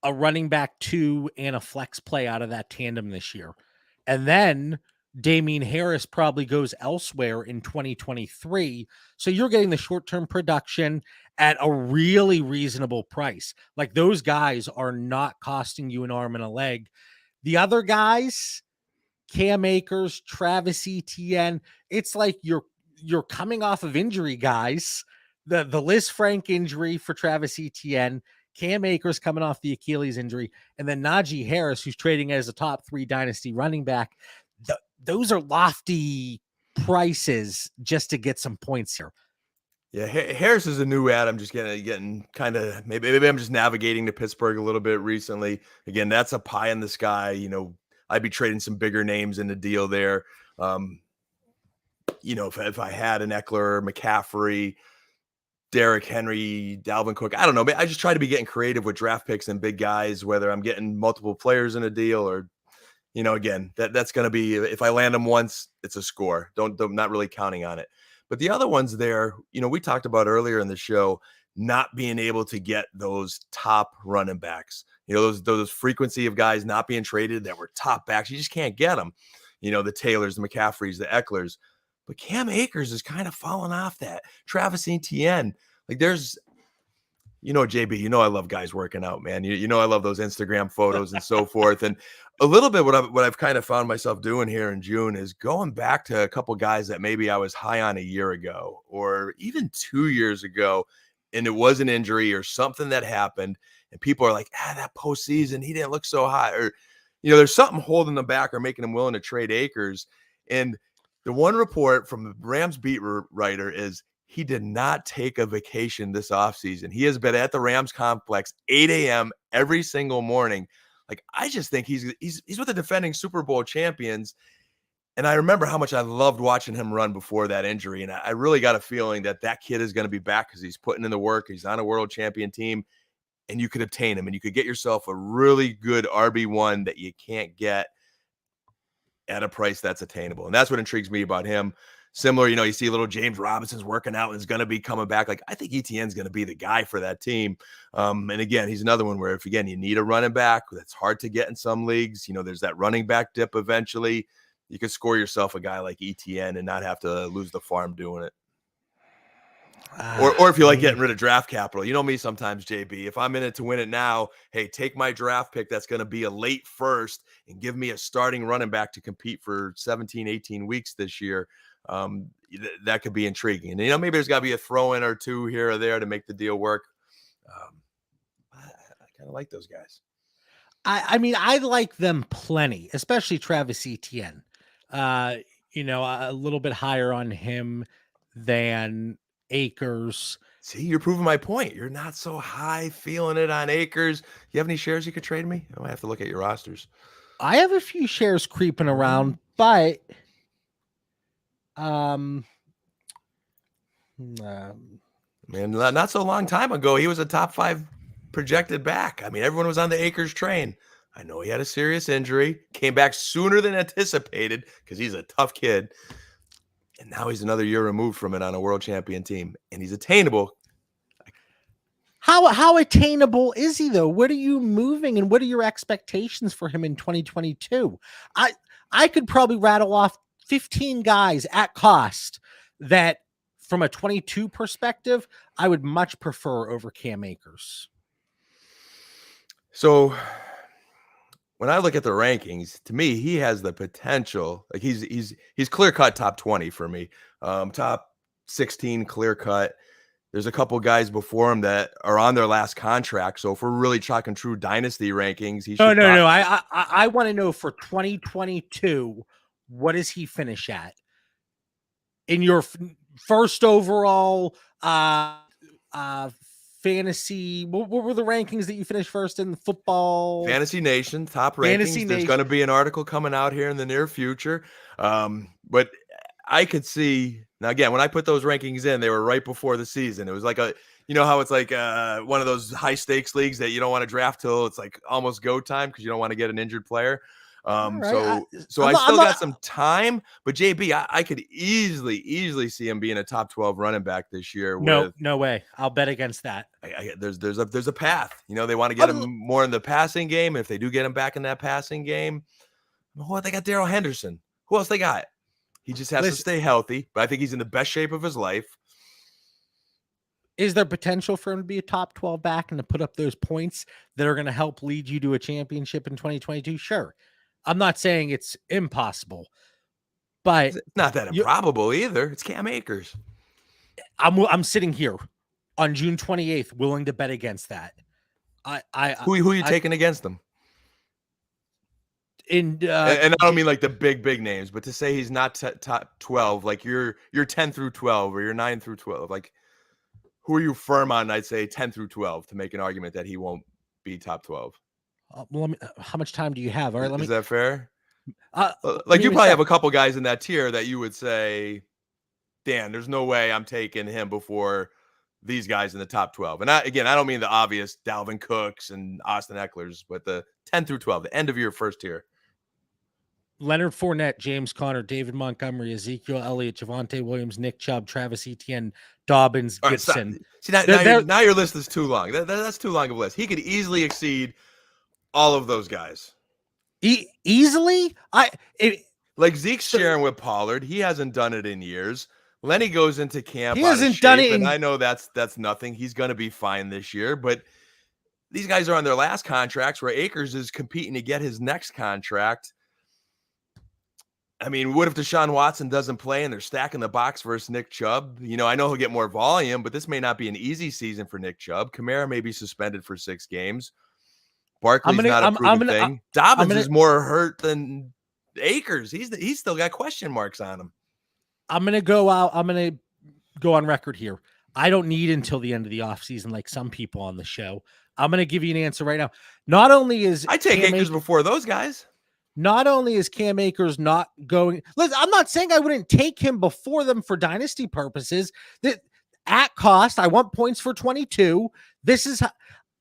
a running back 2 and a flex play out of that tandem this year. And then Damian Harris probably goes elsewhere in 2023. So you're getting the short-term production at a really reasonable price. Like, those guys are not costing you an arm and a leg. The other guys, Cam Akers, Travis Etienne. It's like you're coming off of injury, guys. The Liz Frank injury for Travis Etienne, Cam Akers coming off the Achilles injury, and then Najee Harris, who's trading as a top 3 dynasty running back. Those are lofty prices just to get some points here. Yeah, Harris is a new ad. I'm just getting kind of maybe I'm just navigating to Pittsburgh a little bit recently. Again, that's a pie in the sky. I'd be trading some bigger names in the deal there. If I had an Eckler, McCaffrey, Derrick Henry, Dalvin Cook, I don't know. I just try to be getting creative with draft picks and big guys, whether I'm getting multiple players in a deal or, again, that's going to be, if I land them once, it's a score. Don't not really counting on it. But the other ones there, we talked about earlier in the show, not being able to get those top running backs, those frequency of guys not being traded that were top backs. You just can't get them, the Taylors, the McCaffreys, the Ecklers. But Cam Akers is kind of falling off that. Travis Etienne, like there's, JB, I love guys working out, man. I love those Instagram photos and so forth. And a little bit what I've kind of found myself doing here in June is going back to a couple guys that maybe I was high on a year ago or even 2 years ago, and it was an injury or something that happened, and people are like, that postseason, he didn't look so hot, or there's something holding them back or making them willing to trade Akers. And the one report from the Rams beat writer is he did not take a vacation this offseason. He has been at the Rams complex 8 a.m. every single morning. Like, I just think he's with the defending Super Bowl champions. And I remember how much I loved watching him run before that injury. And I really got a feeling that kid is going to be back because he's putting in the work. He's on a world champion team, and you could obtain him and you could get yourself a really good RB1 that you can't get at a price that's attainable. And that's what intrigues me about him. Similar, you see little James Robinson's working out and is going to be coming back. Like, I think Etienne's going to be the guy for that team. And again, he's another one where if, again, you need a running back, that's hard to get in some leagues. There's that running back dip eventually. You could score yourself a guy like Etienne and not have to lose the farm doing it. Or if you like getting rid of draft capital, me sometimes, JB, if I'm in it to win it now, hey, take my draft pick that's going to be a late first and give me a starting running back to compete for 17, 18 weeks this year. That could be intriguing. And, maybe there's got to be a throw in or two here or there to make the deal work. I kind of like those guys. I mean, I like them plenty, especially Travis Etienne. A little bit higher on him than Akers. See, you're proving my point. You're not so high feeling it on Akers. You have any shares you could trade me? I might have to look at your rosters. I have a few shares creeping around, but man, not so long time ago, he was a top 5 projected back. I mean, everyone was on the Akers train. I know he had a serious injury, came back sooner than anticipated because he's a tough kid. And now he's another year removed from it on a world champion team, and he's attainable. How attainable is he, though? What are you moving, and what are your expectations for him in 2022? I could probably rattle off 15 guys at cost that, from a 22 perspective, I would much prefer over Cam Akers. So when I look at the rankings, to me, he has the potential. Like he's clear cut top 20 for me. Top 16 clear cut. There's a couple guys before him that are on their last contract. So if we're really chalking true dynasty rankings, he should. No. I want to know for 2022, what does he finish at in your first overall fantasy? What were the rankings that you finished first in the football? Fantasy Nation top rankings. There's going to be an article coming out here in the near future. But I could see now, again, when I put those rankings in, they were right before the season. It was like how it's like one of those high stakes leagues that you don't want to draft till it's like almost go time because you don't want to get an injured player. Right. So I still got some time, but JB, I could easily see him being a top 12 running back this year. No way. I'll bet against that. There's a path. They want to get him more in the passing game. If they do get him back in that passing game, they got Darrell Henderson. Who else they got? He just has to stay healthy, but I think he's in the best shape of his life. Is there potential for him to be a top 12 back and to put up those points that are going to help lead you to a championship in 2022? Sure. I'm not saying it's impossible, but It's not that you, improbable either. It's Cam Akers. I'm sitting here on June 28th, willing to bet against that. Who are you taking against them? And I don't mean like the big names, but to say he's not top 12, like you're 10 through 12 or you're 9 through 12, like who are you firm on? I'd say 10 through 12 to make an argument that he won't be top 12. well, how much time do you have? All right, Is that fair? let Like me you even probably check. have a couple guys in that tier that you would say, Dan, there's no way I'm taking him before these guys in the top 12. And I don't mean the obvious Dalvin Cooks and Austin Eckler's, but the 10 through 12, the end of your first tier. Leonard Fournette, James Conner, David Montgomery, Ezekiel Elliott, Javonte Williams, Nick Chubb, Travis Etienne, Dobbins, All right, Gibson. See, now your list is too long. That's too long of a list. He could easily exceed all of those guys. Easily? Like Zeke's sharing with Pollard. He hasn't done it in years. Lenny goes into camp. He hasn't done it, and I know that's nothing. He's going to be fine this year, but these guys are on their last contracts where Akers is competing to get his next contract. I mean, what if Deshaun Watson doesn't play and they're stacking the box versus Nick Chubb? You know, I know he'll get more volume, but this may not be an easy season for Nick Chubb. Kamara may be suspended for 6 games. Barkley's not a proven thing. Dobbins is more hurt than Akers. He's still got question marks on him. I'm going to go out. I'm going to go on record here. I don't need until the end of the offseason like some people on the show. I'm going to give you an answer right now. Not only is I take Akers before those guys. Not only is Cam Akers not going, listen, I'm not saying I wouldn't take him before them for dynasty purposes. That at cost, I want points for 22. This is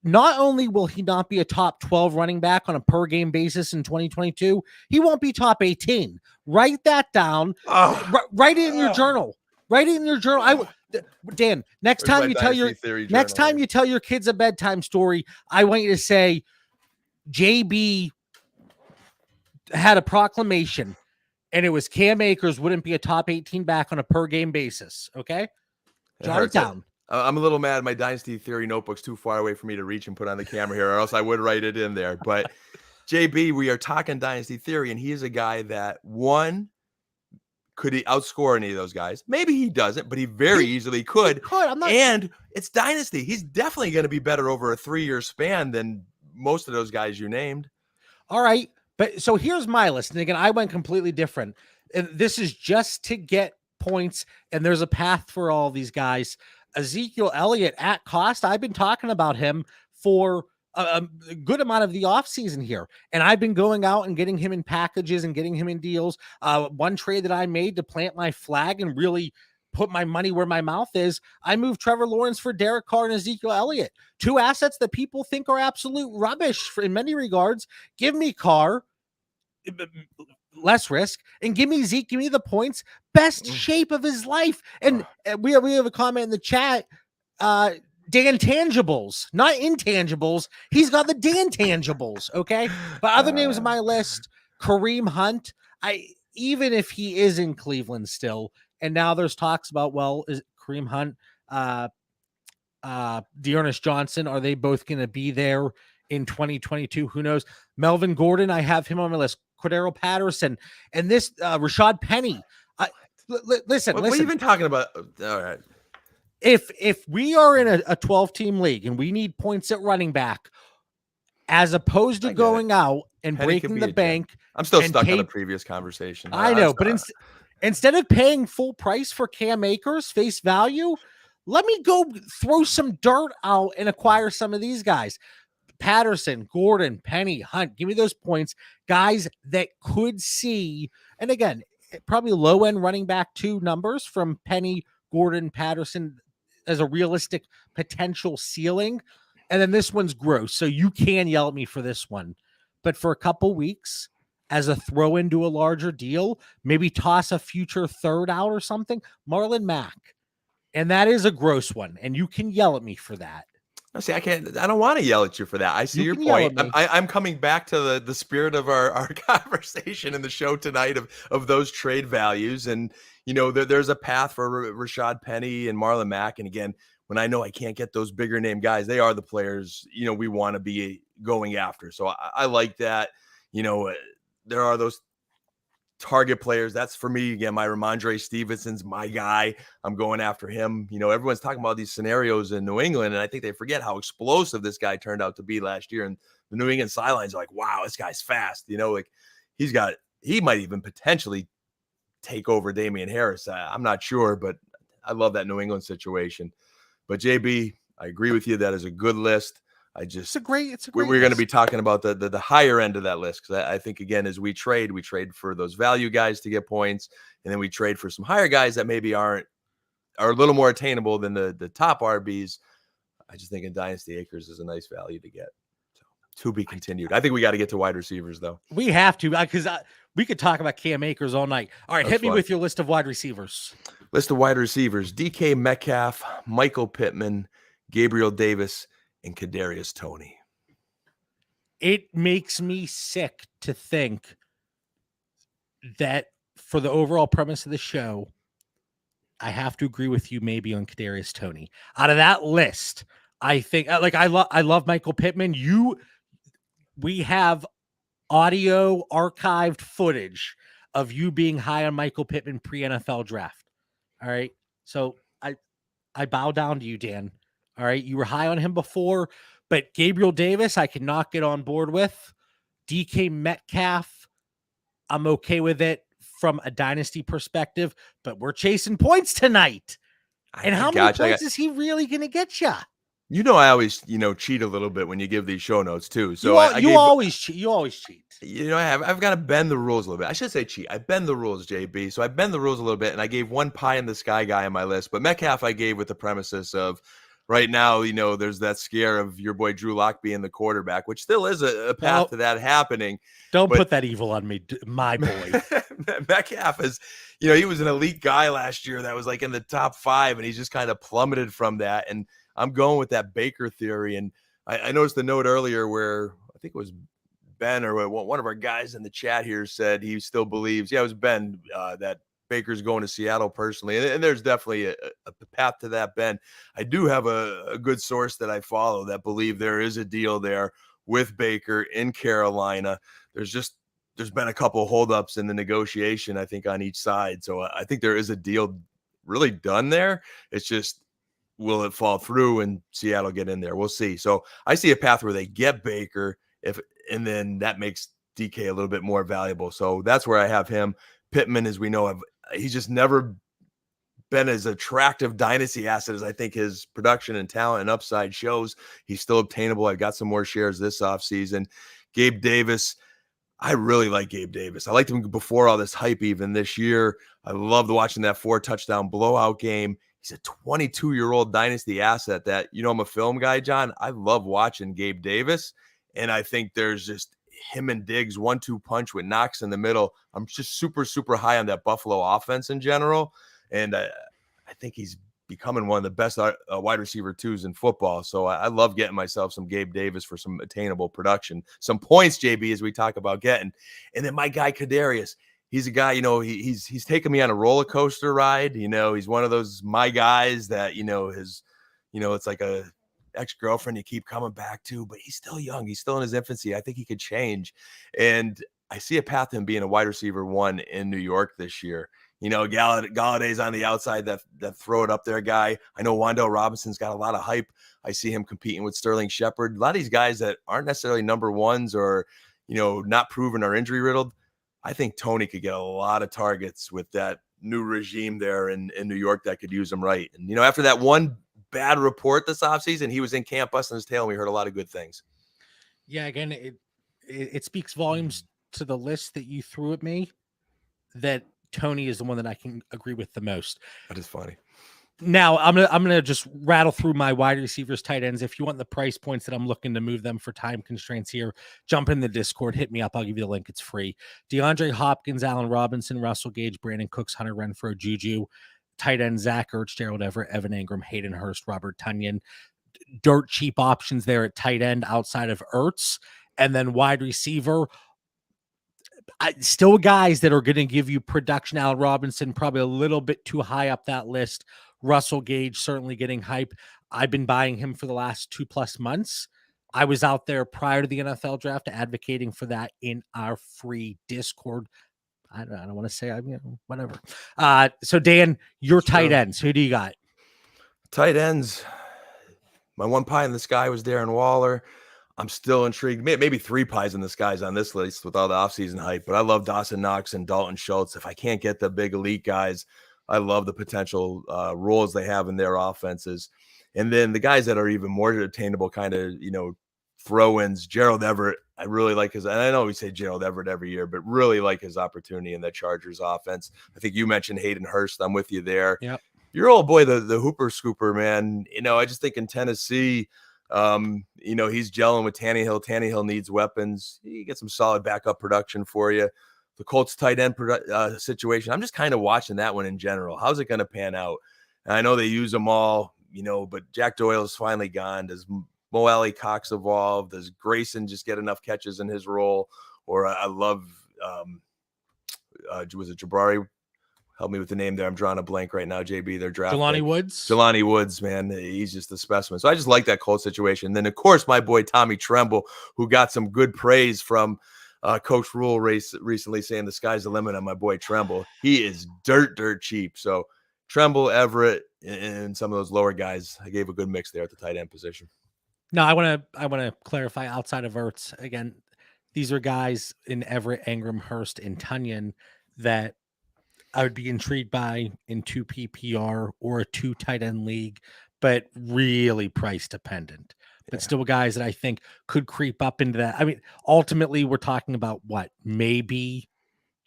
not only will he not be a top 12 running back on a per game basis in 2022, he won't be top 18. Write that down. Write it in your journal. Write it in your journal. Dan, next time you tell your kids a bedtime story, I want you to say JB had a proclamation and it was Cam Akers wouldn't be a top 18 back on a per game basis. Okay. Jot it down. I'm a little mad. My Dynasty Theory notebook's too far away for me to reach and put on the camera here, or else I would write it in there. But JB, we are talking Dynasty Theory, and he is a guy that could he outscore any of those guys? Maybe he doesn't, but he very easily could. And it's Dynasty. He's definitely going to be better over a 3-year span than most of those guys you named. All right. But so here's my list. And again, I went completely different. And this is just to get points. And there's a path for all these guys. Ezekiel Elliott at cost. I've been talking about him for a good amount of the offseason here. And I've been going out and getting him in packages and getting him in deals. One trade that I made to plant my flag and really put my money where my mouth is, I moved Trevor Lawrence for Derek Carr and Ezekiel Elliott, 2 assets that people think are absolute rubbish in many regards. Give me Carr, less risk, and give me Zeke, give me the points, best shape of his life. And we have a comment in the chat, Dan tangibles, not intangibles. He's got the Dan tangibles. Okay. But other names on my list, Kareem Hunt, even if he is in Cleveland still, and now there's talks about, well, is Kareem Hunt, Dearness Johnson, are they both going to be there in 2022? Who knows? Melvin Gordon, I have him on my list. Cordero Patterson, and this Rashad Penny. Listen. What are you even talking about? All right. If we are in a 12-team league and we need points at running back, as opposed to going out and breaking the bank, I'm still stuck on the previous conversation. I know, but instead of paying full price for Cam Akers face value, let me go throw some dirt out and acquire some of these guys. Patterson, Gordon, Penny, Hunt, give me those points. Guys that could see, and again, probably low-end running back 2 numbers from Penny, Gordon, Patterson as a realistic potential ceiling. And then this one's gross, so you can yell at me for this one. But for a couple weeks, as a throw into a larger deal, maybe toss a future third out or something, Marlon Mack. And that is a gross one, and you can yell at me for that. See, I don't want to yell at you for that. I see your point. I'm coming back to the spirit of our conversation in the show tonight of those trade values. And, you know, there's a path for Rashad Penny and Marlon Mack. And again, when I know I can't get those bigger name guys, they are the players, you know, we want to be going after. So I like that. You know, there are those target players. That's for me, again, my Ramondre Stevenson's my guy. I'm going after him. Everyone's talking about these scenarios in New England, and I think they forget how explosive this guy turned out to be last year. And the New England sidelines are like, wow, this guy's fast. Like he might even potentially take over Damian Harris. I'm not sure, but I love that New England situation. But JB, I agree with you. That is a good list. It's a great we're going to be talking about the higher end of that list, because I think, again, as we trade for those value guys to get points, and then we trade for some higher guys that maybe are a little more attainable than the top RBs. I just think in Dynasty Acres is a nice value to get. So, to be continued. I think we got to get to wide receivers, though. We have to, because we could talk about Cam Akers all night. All right, hit me with your list of wide receivers. List of wide receivers: DK Metcalf, Michael Pittman, Gabriel Davis, and Kadarius Toney. It makes me sick to think that for the overall premise of the show, I have to agree with you maybe on Kadarius Toney. Out of that list, I think I love Michael Pittman. We have audio archived footage of you being high on Michael Pittman pre-NFL draft. All right. So I bow down to you, Dan. All right. You were high on him before, but Gabriel Davis, I cannot get on board with. DK Metcalf, I'm okay with it from a dynasty perspective, but we're chasing points tonight. And how many points is he really going to get you? I always, cheat a little bit when you give these show notes too. So you always cheat. You always cheat. I've got to bend the rules a little bit. I should say cheat. I bend the rules, JB. So I bend the rules a little bit, and I gave one pie in the sky guy on my list, but Metcalf I gave with the premises of right now, there's that scare of your boy Drew Lock being the quarterback, which still is a path to that happening. Don't put that evil on me, my boy. Metcalf is, he was an elite guy last year that was like in the top 5, and he's just kind of plummeted from that. And I'm going with that Baker theory. And I noticed the note earlier where I think it was Ben or one of our guys in the chat here said he still believes, it was Ben, that Baker's going to Seattle personally. And there's definitely a path to that, Ben. I do have a good source that I follow that believe there is a deal there with Baker in Carolina. There's been a couple of holdups in the negotiation, I think, on each side. So I think there is a deal really done there. It's just, will it fall through and Seattle get in there? We'll see. So I see a path where they get Baker, and then that makes DK a little bit more valuable. So that's where I have him. Pittman, as we know, he's just never been as attractive dynasty asset as I think his production and talent and upside shows. He's still obtainable. I got some more shares this offseason. Gabe Davis, I really like Gabe Davis. I liked him before all this hype, even this year. I loved watching that 4-touchdown blowout game. He's a 22-year-old dynasty asset that, I'm a film guy, John. I love watching Gabe Davis. And I think there's just him and Diggs 1-2 punch with Knox in the middle. I'm just super, super high on that Buffalo offense in general. And I think he's becoming one of the best wide receiver 2s in football. So I love getting myself some Gabe Davis for some attainable production, some points, JB, as we talk about getting. And then my guy, Kadarius, he's a guy, he's taken me on a roller coaster ride. He's one of those, my guys that, it's like a ex-girlfriend you keep coming back to, but he's still young. He's still in his infancy. I think he could change. And I see a path to him being a wide receiver 1 in New York this year. Galladay's on the outside, that throw it up there guy. I know Wan'Dale Robinson's got a lot of hype. I see him competing with Sterling Shepard. A lot of these guys that aren't necessarily number 1s or, not proven or injury riddled. I think Toney could get a lot of targets with that new regime there in New York that could use him right. And, after that one bad report this offseason, he was in camp busting his tail, and we heard a lot of good things. Yeah, again, it speaks volumes to the list that you threw at me that Toney is the one that I can agree with the most. That is funny. Now I'm gonna just rattle through my wide receivers, tight ends. If you want the price points that I'm looking to move them for time constraints here, jump in the Discord, hit me up. I'll give you the link. It's free. DeAndre Hopkins, Allen Robinson, Russell Gage, Brandon Cooks, Hunter Renfrow, Juju. Tight end, Zach Ertz, Gerald Everett, Evan Ingram, Hayden Hurst, Robert Tonyan. Dirt cheap options there at tight end outside of Ertz. And then wide receiver, still guys that are going to give you production. Allen Robinson, probably a little bit too high up that list. Russell Gage, certainly getting hype. I've been buying him for the last 2+ months. I was out there prior to the NFL draft advocating for that in our free Discord. I don't want to say, whatever. So Dan, your tight ends, who do you got? Tight ends. My one pie in the sky was Darren Waller. I'm still intrigued. Maybe 3 pies in the skies on this list with all the offseason hype, but I love Dawson Knox and Dalton Schultz. If I can't get the big elite guys, I love the potential roles they have in their offenses. And then the guys that are even more attainable kind of, throw-ins, Gerald Everett. I really like his, and I know we say Gerald Everett every year, but really like his opportunity in that Chargers offense. I think you mentioned Hayden Hurst. I'm with you there. Yep. Your old boy, the Hooper Scooper, man. I just think in Tennessee, he's gelling with Tannehill. Tannehill needs weapons. He gets some solid backup production for you. The Colts tight end situation, I'm just kind of watching that one in general. How's it going to pan out? And I know they use them all, but Jack Doyle's finally gone. Does Mo Alley Cox evolve? Does Grayson just get enough catches in his role? Or I love, was it Jabari? Help me with the name there. I'm drawing a blank right now, JB. They're drafting Jelani Woods, man. He's just a specimen. So I just like that Colts situation. And then, of course, my boy Tommy Tremble, who got some good praise from Coach Rule recently, saying the sky's the limit on my boy Tremble. He is dirt cheap. So Tremble, Everett, and some of those lower guys, I gave a good mix there at the tight end position. No, I want to clarify outside of Ertz again. These are guys in Everett, Ingram, Hurst, and Tunyon that I would be intrigued by in 2 PPR or a 2 tight end league, but really price dependent. But still guys that I think could creep up into that. I mean, ultimately, we're talking about what, maybe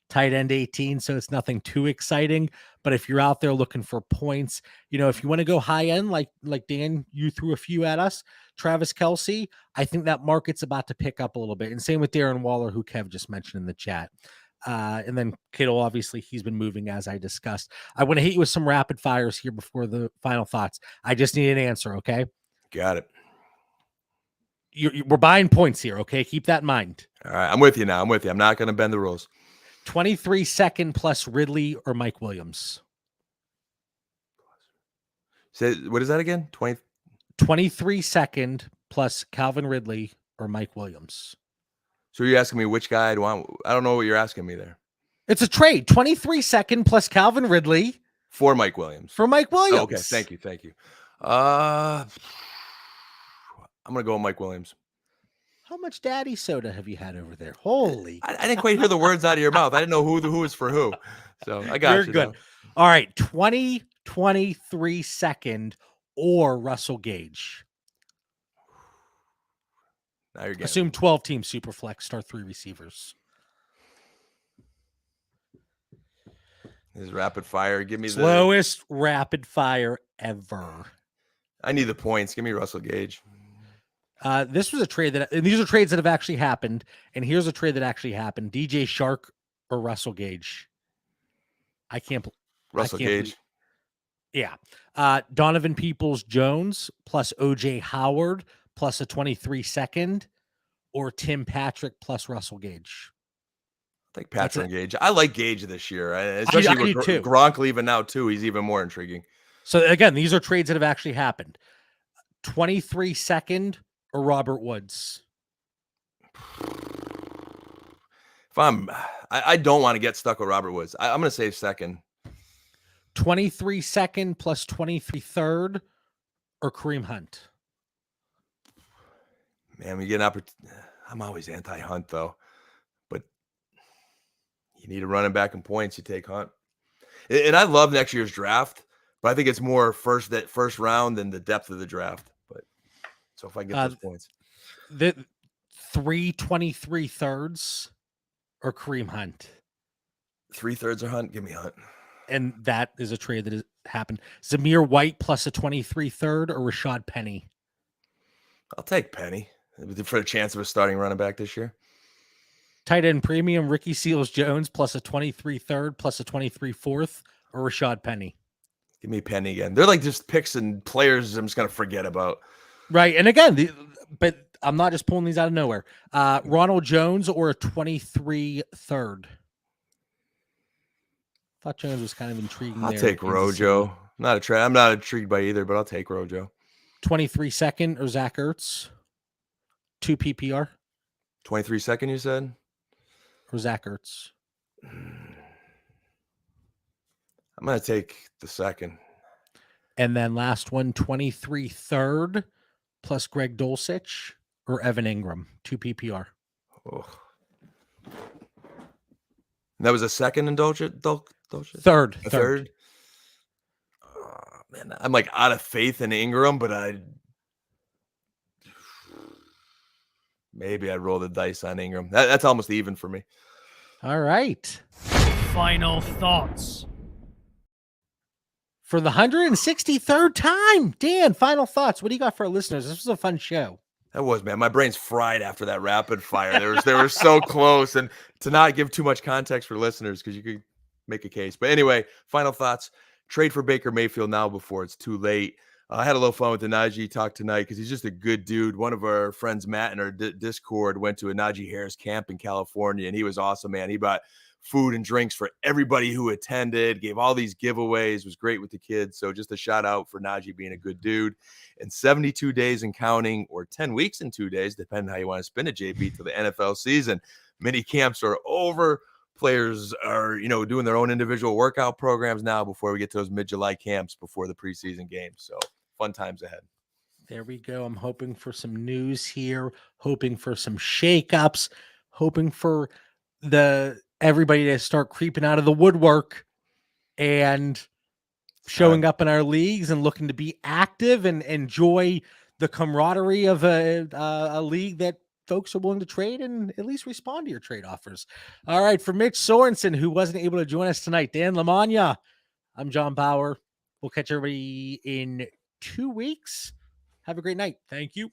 tight end 18, so it's nothing too exciting. But if you're out there looking for points, if you want to go high end, like Dan, you threw a few at us, Travis Kelce, I think that market's about to pick up a little bit. And same with Darren Waller, who Kev just mentioned in the chat. And then Kittle, obviously, he's been moving as I discussed. I want to hit you with some rapid fires here before the final thoughts. I just need an answer, okay? Got it. We're buying points here, okay? Keep that in mind. All right, I'm with you now. I'm not going to bend the rules. 23-second plus Ridley or Mike Williams. What is that again? 23-second plus Calvin Ridley or Mike Williams. So you're asking me which guy I'd want? I don't know what you're asking me there. It's a trade. 23-second plus Calvin Ridley for Mike Williams. Oh, okay, thank you. I'm gonna go with Mike Williams. How much daddy soda have you had over there? Holy! I didn't quite hear the words out of your mouth. I didn't know who is for who. So I got you. Good. All right, 23-second or Russell Gage. Now you're getting Assume 12-team Superflex, start 3 receivers. This is rapid fire. Give me slowest rapid fire ever. I need the points. Give me Russell Gage. This was a trade these are trades that have actually happened. And here's a trade that actually happened. DJ Shark or Russell Gage. Russell Gage. Yeah. Donovan Peoples-Jones plus OJ Howard plus a 23-second or Tim Patrick plus Russell Gage. I think Patrick and Gage. I like Gage this year, especially with Gronk leaving now too. He's even more intriguing. So again, these are trades that have actually happened. 23-second or Robert Woods. I don't want to get stuck with Robert Woods. I'm going to say second. 23-second plus 23-third or Kareem Hunt. Man, we get an opportunity. I'm always anti-Hunt though, but you need a running back in points. You take Hunt, and I love next year's draft, but I think it's more that first round than the depth of the draft. But so if I get those points, the 3/23 or Kareem Hunt. 3/3 or Hunt. Give me Hunt. And that is a trade that has happened. Zamir White plus a 23-third or Rashad Penny. I'll take Penny for the chance of a starting running back this year. Tight end premium, Ricky Seals-Jones plus a 23-third plus a 23-4th or Rashad Penny. Give me Penny again. They're like just picks and players I'm just going to forget about. Right. And again, but I'm not just pulling these out of nowhere. Ronald Jones or a 23-third. Thought Jones was kind of intriguing. I'll take Rojo. I'm not intrigued by either, but I'll take Rojo. 23-second or Zach Ertz. 2 PPR. 23-second, you said? Or Zach Ertz? I'm going to take the second. And then last one, 23 third plus Greg Dulcich or Evan Ingram, 2 PPR. Oh. That was a second indulgent? Third. A third? Oh, man, I'm like out of faith in Ingram, but maybe I'd roll the dice on Ingram. That's almost even for me. All right. Final thoughts. For the 163rd time, Dan, final thoughts. What do you got for our listeners? This was a fun show. That was, man. My brain's fried after that rapid fire. They were so close, and to not give too much context for listeners because you could make a case. But anyway, final thoughts. Trade for Baker Mayfield now before it's too late. I had a little fun with the Najee talk tonight because he's just a good dude. One of our friends, Matt, in our Discord went to a Najee Harris camp in California, and he was awesome, man. He bought food and drinks for everybody who attended, gave all these giveaways, was great with the kids. So just a shout out for Najee being a good dude. And 72 days and counting, or 10 weeks and 2 days, depending how you want to spin it, JB, to the NFL season. Mini camps are over. Players are, doing their own individual workout programs now before we get to those mid-July camps before the preseason games. So fun times ahead. There we go. I'm hoping for some news here, hoping for some shakeups, hoping for everybody to start creeping out of the woodwork and showing up in our leagues and looking to be active and enjoy the camaraderie of a league that folks are willing to trade and at least respond to your trade offers. All right. For Mitch Sorensen, who wasn't able to join us tonight, Dan Lamagna, I'm John Bauer. We'll catch everybody in 2 weeks. Have a great night. Thank you.